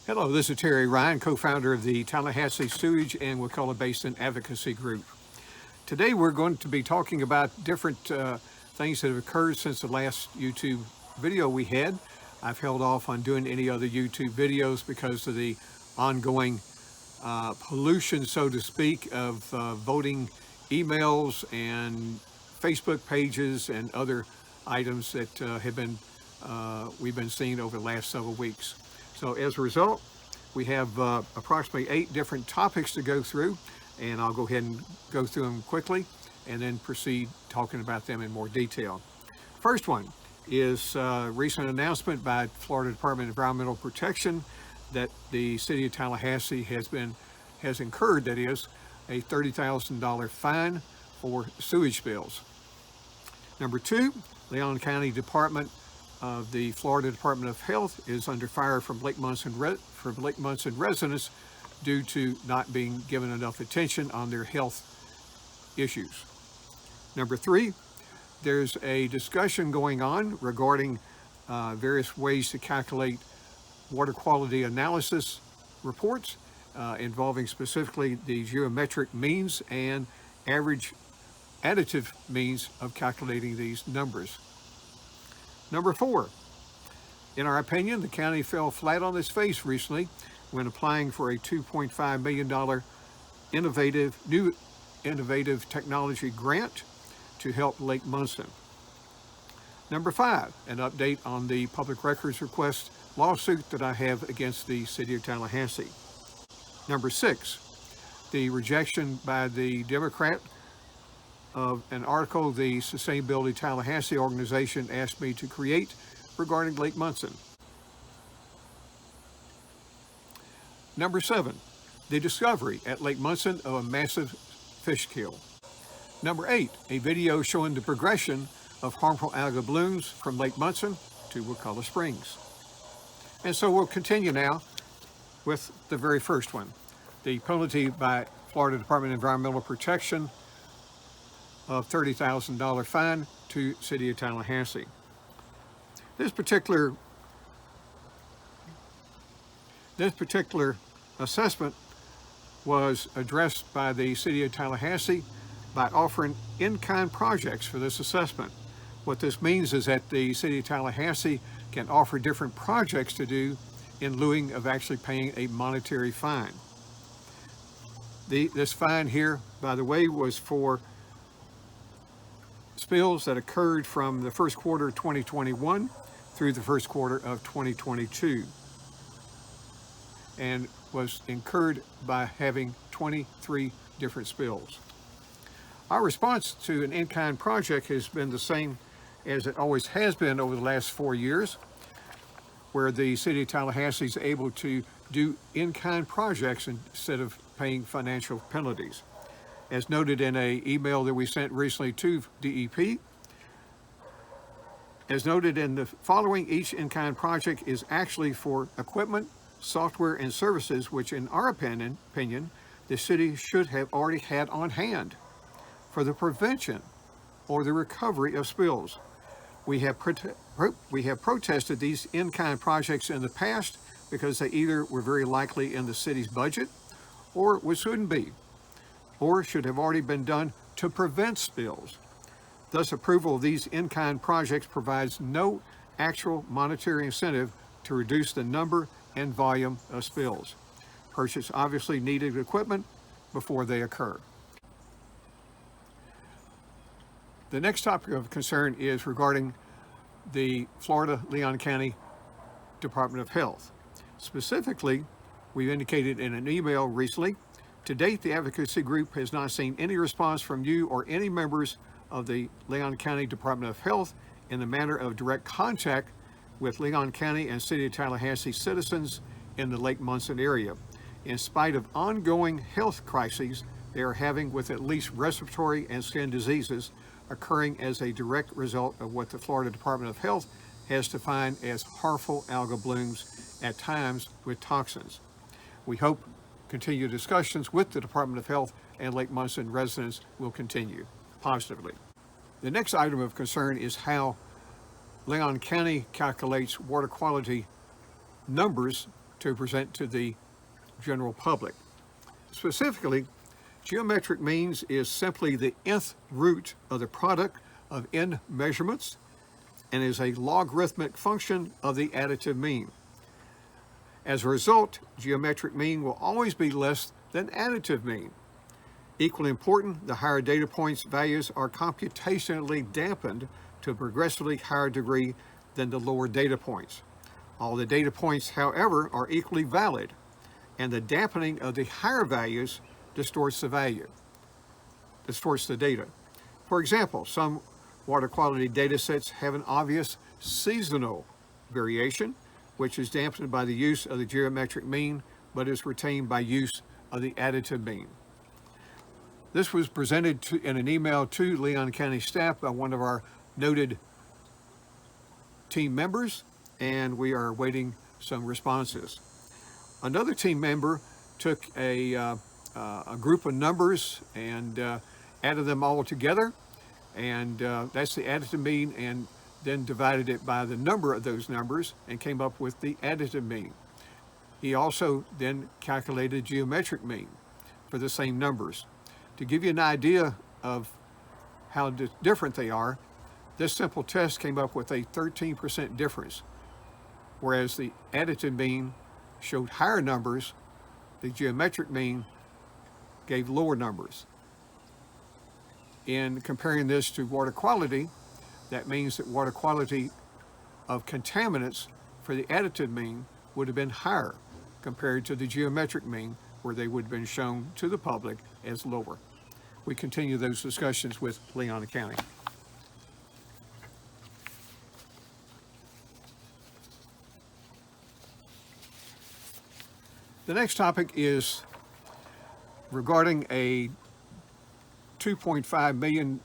Hello, this is Terry Ryan, co-founder of the Tallahassee Sewage and Wakulla Basin Advocacy Group. Today we're going to be talking about different things that have occurred since the last YouTube video we had. I've held off on doing any other YouTube videos because of the ongoing pollution, so to speak, of voting emails and Facebook pages and other items that we've been seeing over the last several weeks. So as a result, we have approximately 8 different topics to go through, and I'll go ahead and go through them quickly and then proceed talking about them in more detail. First one is a recent announcement by Florida Department of Environmental Protection that the City of Tallahassee has incurred, that is, a $30,000 fine for sewage spills. Number 2, Leon County Department of the Florida Department of Health is under fire from Lake Munson residents due to not being given enough attention on their health issues. Number 3, there's a discussion going on regarding various ways to calculate water quality analysis reports involving specifically the geometric means and average additive means of calculating these numbers. Number 4, in our opinion, the county fell flat on its face recently when applying for a $2.5 million innovative technology grant to help Lake Munson. Number 5, an update on the public records request lawsuit that I have against the City of Tallahassee. Number 6, the rejection by the Democrat of an article the Sustainability Tallahassee organization asked me to create regarding Lake Munson. Number 7, the discovery at Lake Munson of a massive fish kill. Number 8, a video showing the progression of harmful algal blooms from Lake Munson to Wakulla Springs. And so we'll continue now with the very first one, the penalty by Florida Department of Environmental Protection of $30,000 fine to City of Tallahassee. This particular assessment was addressed by the City of Tallahassee by offering in-kind projects for this assessment. What this means is that the City of Tallahassee can offer different projects to do in lieu of actually paying a monetary fine. This fine here, by the way, was for spills that occurred from the first quarter of 2021 through the first quarter of 2022 and was incurred by having 23 different spills. Our response to an in-kind project has been the same as it always has been over the last 4 years, where the City of Tallahassee is able to do in-kind projects instead of paying financial penalties. As noted in an email that we sent recently to DEP, as noted in the following, each in-kind project is actually for equipment, software, and services which, in our opinion, the city should have already had on hand for the prevention or the recovery of spills. We have protested these in-kind projects in the past because they either were very likely in the city's budget or shouldn't be, or should have already been done to prevent spills. Thus, approval of these in-kind projects provides no actual monetary incentive to reduce the number and volume of spills. Purchase obviously needed equipment before they occur. The next topic of concern is regarding the Florida Leon County Department of Health. Specifically, we've indicated in an email recently, to date, the Advocacy Group has not seen any response from you or any members of the Leon County Department of Health in the manner of direct contact with Leon County and City of Tallahassee citizens in the Lake Munson area, in spite of ongoing health crises they are having with at least respiratory and skin diseases occurring as a direct result of what the Florida Department of Health has defined as harmful algal blooms, at times with toxins. We hope continued discussions with the Department of Health and Lake Munson residents will continue positively. The next item of concern is how Leon County calculates water quality numbers to present to the general public. Specifically, geometric means is simply the nth root of the product of n measurements and is a logarithmic function of the additive mean. As a result, geometric mean will always be less than additive mean. Equally important, the higher data points values are computationally dampened to a progressively higher degree than the lower data points. All the data points, however, are equally valid, and the dampening of the higher values distorts the data. For example, some water quality data sets have an obvious seasonal variation, which is dampened by the use of the geometric mean, but is retained by use of the additive mean. This was presented in an email to Leon County staff by one of our noted team members, and we are awaiting some responses. Another team member took a group of numbers and added them all together, and that's the additive mean, and then divided it by the number of those numbers and came up with the additive mean. He also then calculated geometric mean for the same numbers. To give you an idea of how different they are, this simple test came up with a 13% difference, whereas the additive mean showed higher numbers, the geometric mean gave lower numbers. In comparing this to water quality, that means that water quality of contaminants for the additive mean would have been higher compared to the geometric mean, where they would have been shown to the public as lower. We continue those discussions with Leon County. The next topic is regarding a $2.5 million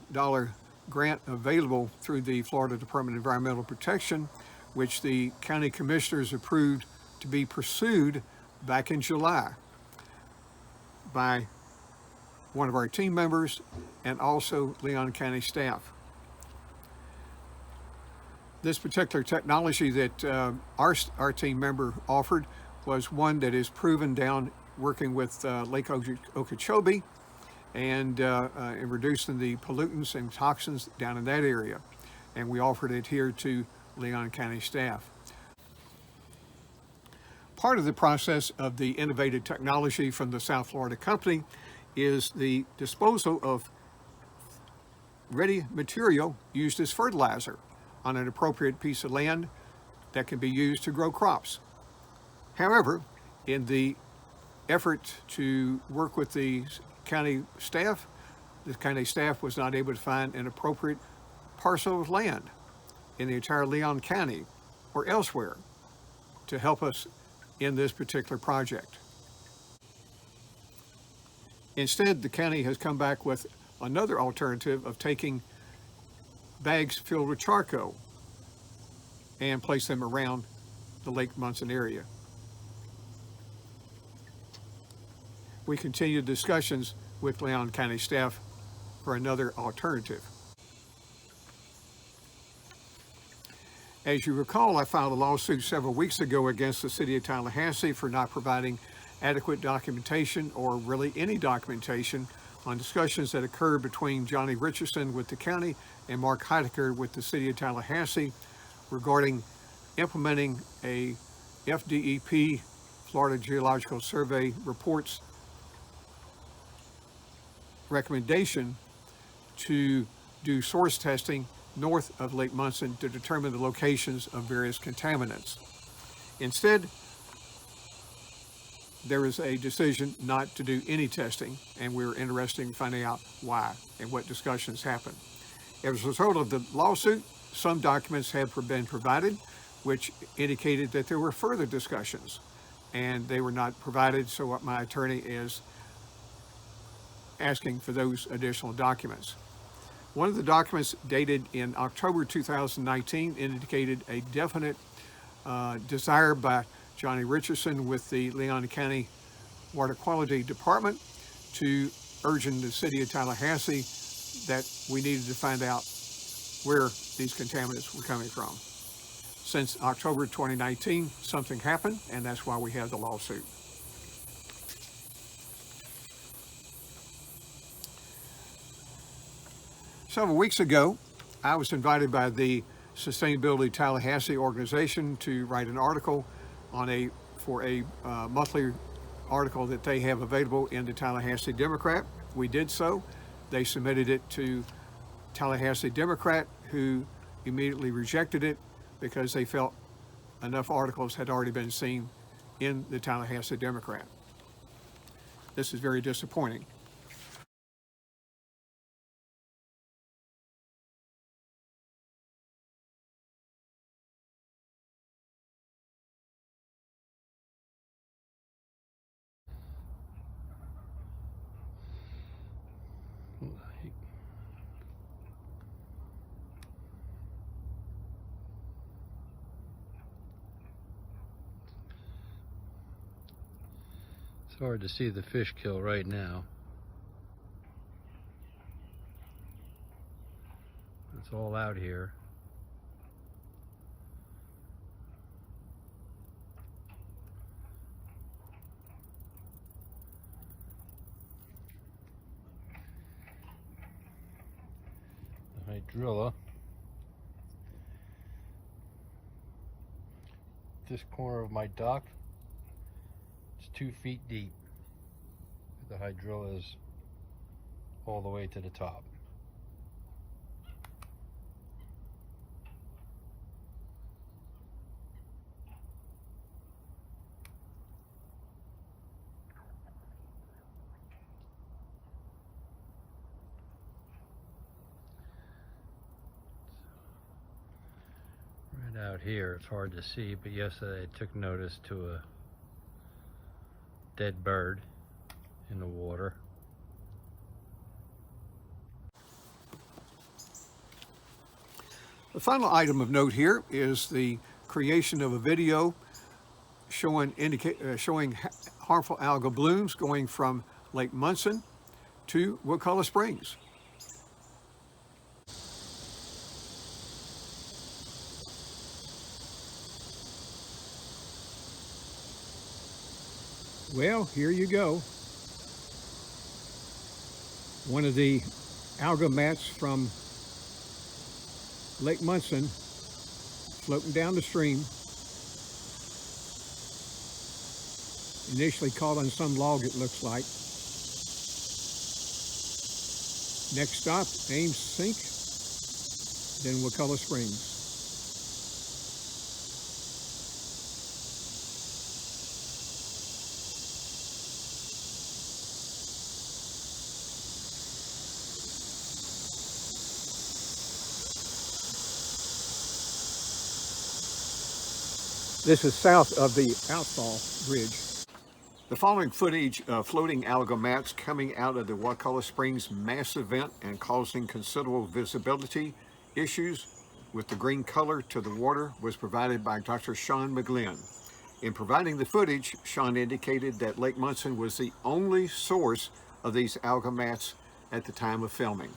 grant available through the Florida Department of Environmental Protection, which the county commissioners approved to be pursued back in July by one of our team members and also Leon County staff. This particular technology that our team member offered was one that is proven down working with Lake Okeechobee and in reducing the pollutants and toxins down in that area. And we offered it here to Leon County staff. Part of the process of the innovative technology from the South Florida company is the disposal of ready material used as fertilizer on an appropriate piece of land that can be used to grow crops. However, in the effort to work with the county staff was not able to find an appropriate parcel of land in the entire Leon County or elsewhere to help us in this particular project. Instead, the county has come back with another alternative of taking bags filled with charcoal and place them around the Lake Munson area. We continue discussions with Leon County staff for another alternative. As you recall, I filed a lawsuit several weeks ago against the City of Tallahassee for not providing adequate documentation, or really any documentation, on discussions that occurred between Johnny Richardson with the county and Mark Heidecker with the City of Tallahassee regarding implementing a FDEP, Florida Geological Survey reports recommendation to do source testing north of Lake Munson to determine the locations of various contaminants. Instead, there is a decision not to do any testing, and we're interested in finding out why and what discussions happened. As a result of the lawsuit, some documents have been provided which indicated that there were further discussions, and they were not provided, so what my attorney is asking for those additional documents. One of the documents dated in October 2019 indicated a definite desire by Johnny Richardson with the Leon County Water Quality Department to urging the City of Tallahassee that we needed to find out where these contaminants were coming from. since October 2019, something happened, and that's why we have the lawsuit. Several weeks ago, I was invited by the Sustainability Tallahassee organization to write an article on for a monthly article that they have available in the Tallahassee Democrat. We did so. They submitted it to Tallahassee Democrat, who immediately rejected it because they felt enough articles had already been seen in the Tallahassee Democrat. This is very disappointing. It's hard to see the fish kill right now. It's all out here. The hydrilla. This corner of my dock, it's 2 feet deep. The hydrilla is all the way to the top. Right out here, it's hard to see, but yesterday I took notice to a dead bird in the water. The final item of note here is the creation of a video showing harmful algal blooms going from Lake Munson to Wakulla Springs. Well, here you go. One of the algal mats from Lake Munson floating down the stream. Initially caught on some log, it looks like. Next stop, Ames Sink, then Wakulla Springs. This is south of the outfall bridge. The following footage of floating algal mats coming out of the Wakulla Springs mass event and causing considerable visibility issues with the green color to the water was provided by Dr. Sean McGlynn. In providing the footage, Sean indicated that Lake Munson was the only source of these algal mats at the time of filming.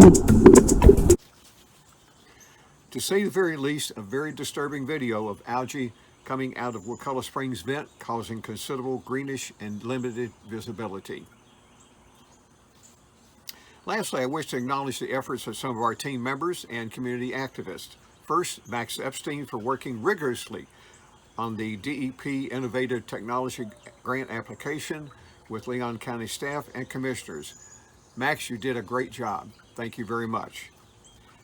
To say the very least, a very disturbing video of algae coming out of Wakulla Springs vent, causing considerable greenish and limited visibility. Lastly, I wish to acknowledge the efforts of some of our team members and community activists. First, Max Epstein for working rigorously on the DEP Innovative Technology Grant application with Leon County staff and commissioners. Max, you did a great job. Thank you very much.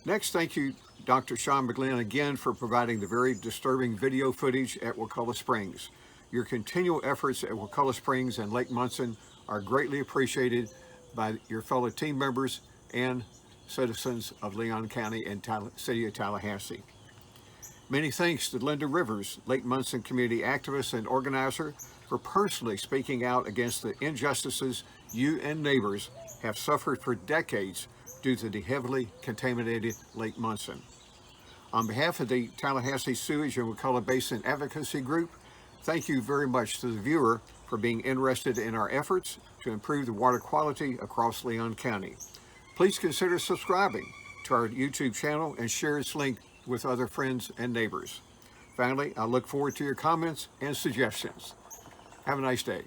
Next, thank you, Dr. Sean McGlynn, again for providing the very disturbing video footage at Wakulla Springs. Your continual efforts at Wakulla Springs and Lake Munson are greatly appreciated by your fellow team members and citizens of Leon County and City of Tallahassee. Many thanks to Linda Rivers, Lake Munson community activist and organizer, for personally speaking out against the injustices you and neighbors have suffered for decades due to the heavily contaminated Lake Munson. On behalf of the Tallahassee Sewage and Wakulla Basin Advocacy Group, thank you very much to the viewer for being interested in our efforts to improve the water quality across Leon County. Please consider subscribing to our YouTube channel and share its link with other friends and neighbors. Finally, I look forward to your comments and suggestions. Have a nice day.